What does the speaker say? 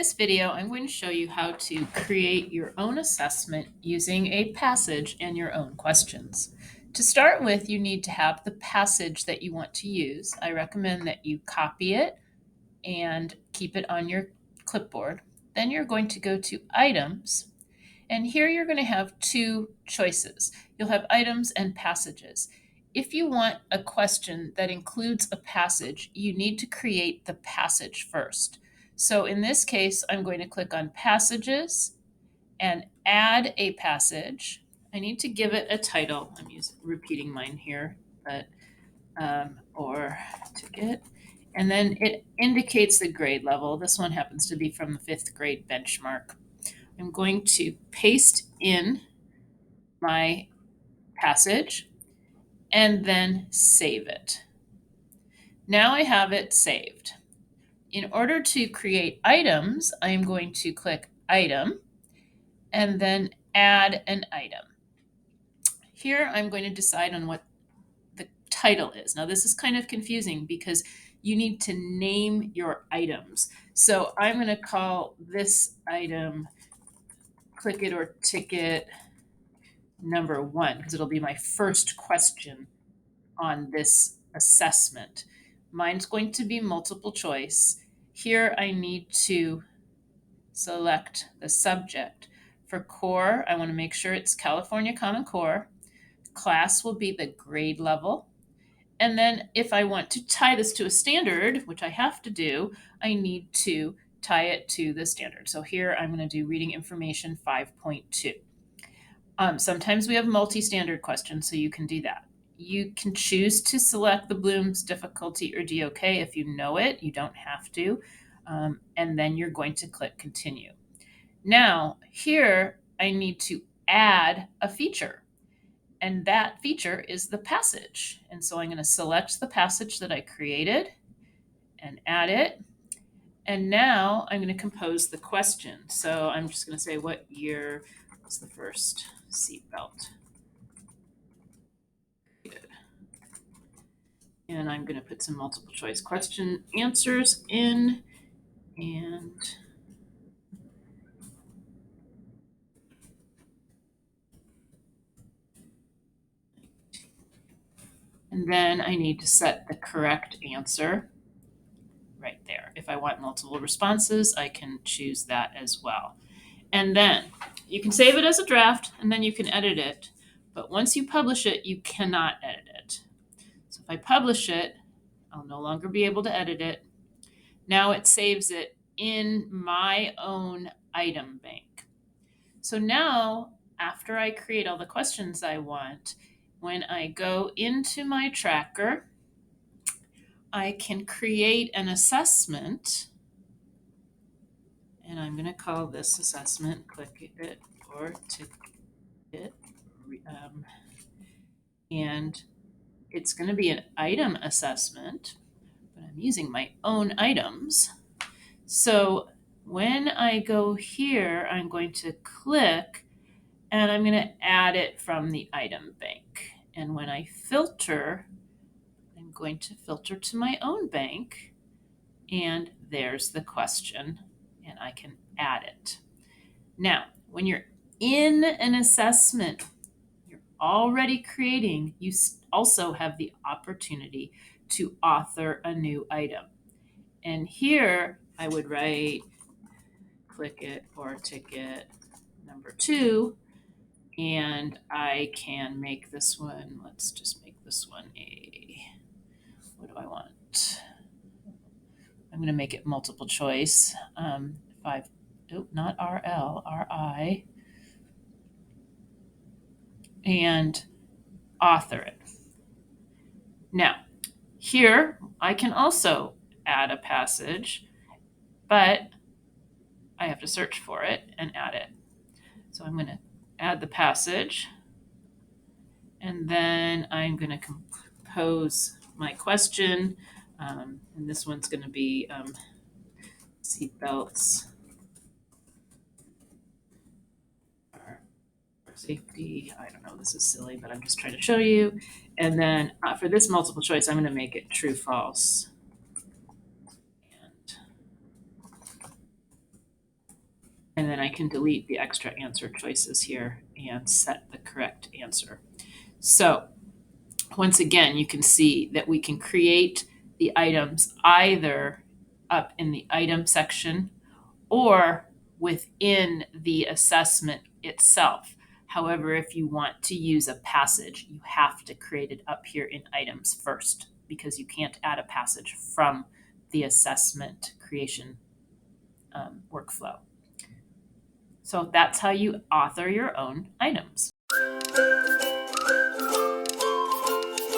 this video, I'm going to show you how to create your own assessment using a passage and your own questions. To start with, you need to have the passage that you want to use. I recommend that you copy it and keep it on your clipboard. Then you're going to go to Items, and here you're going to have two choices. You'll have items and passages. If you want a question that includes a passage, you need to create the passage first. So in this case, I'm going to click on Passages and add a passage. I need to give it a title. I'm repeating mine here, but or ticket. And then it indicates the grade level. This one happens to be from the 5th grade benchmark. I'm going to paste in my passage and then save it. Now I have it saved. In order to create items, I am going to click Item and then add an item. Here I'm going to decide on what the title is. Now this is kind of confusing because you need to name your items. So I'm going to call this item Click It or Ticket number 1 because it'll be my first question on this assessment. Mine's going to be multiple choice. Here I need to select the subject. For core, I want to make sure it's California Common Core. Class will be the grade level. And then if I want to tie this to a standard, which I have to do, I need to tie it to the standard. So here I'm going to do Reading Information 5.2. Sometimes we have multi-standard questions, so you can do that. You can choose to select the Bloom's difficulty or DOK if you know it. You don't have to. And then you're going to click Continue. Now, here I need to add a feature. And that feature is the passage. And so I'm going to select the passage that I created and add it. And now I'm going to compose the question. So I'm just going to say, what year was the first seatbelt? And I'm going to put some multiple choice question answers in. And then I need to set the correct answer right there. If I want multiple responses, I can choose that as well. And then you can save it as a draft and then you can edit it. But once you publish it, you cannot edit it. So if I publish it, I'll no longer be able to edit it. Now it saves it in my own item bank. So now, after I create all the questions I want, when I go into my tracker, I can create an assessment. And I'm going to call this assessment Click It or Ticket. And it's going to be an item assessment, but I'm using my own items. So when I go here, I'm going to click and I'm going to add it from the item bank. And when I filter, I'm going to filter to my own bank. And there's the question, and I can add it. Now, when you're in an assessment, you're already creating, you also have the opportunity to author a new item. And here I would write Click It or Ticket number 2, and I can make this one, let's just make this one what do I want? I'm going to make it multiple choice. Not RL, RI. And author it. Now, here I can also add a passage, but I have to search for it and add it. So I'm going to add the passage, and then I'm going to compose my question. And this one's going to be seatbelts are safety. I don't know, this is silly, but I'm just trying to show you. And then for this multiple choice, I'm going to make it true, false. And then I can delete the extra answer choices here and set the correct answer. So once again, you can see that we can create the items either up in the item section or within the assessment itself. However, if you want to use a passage, you have to create it up here in items first because you can't add a passage from the assessment creation workflow. So that's how you author your own items.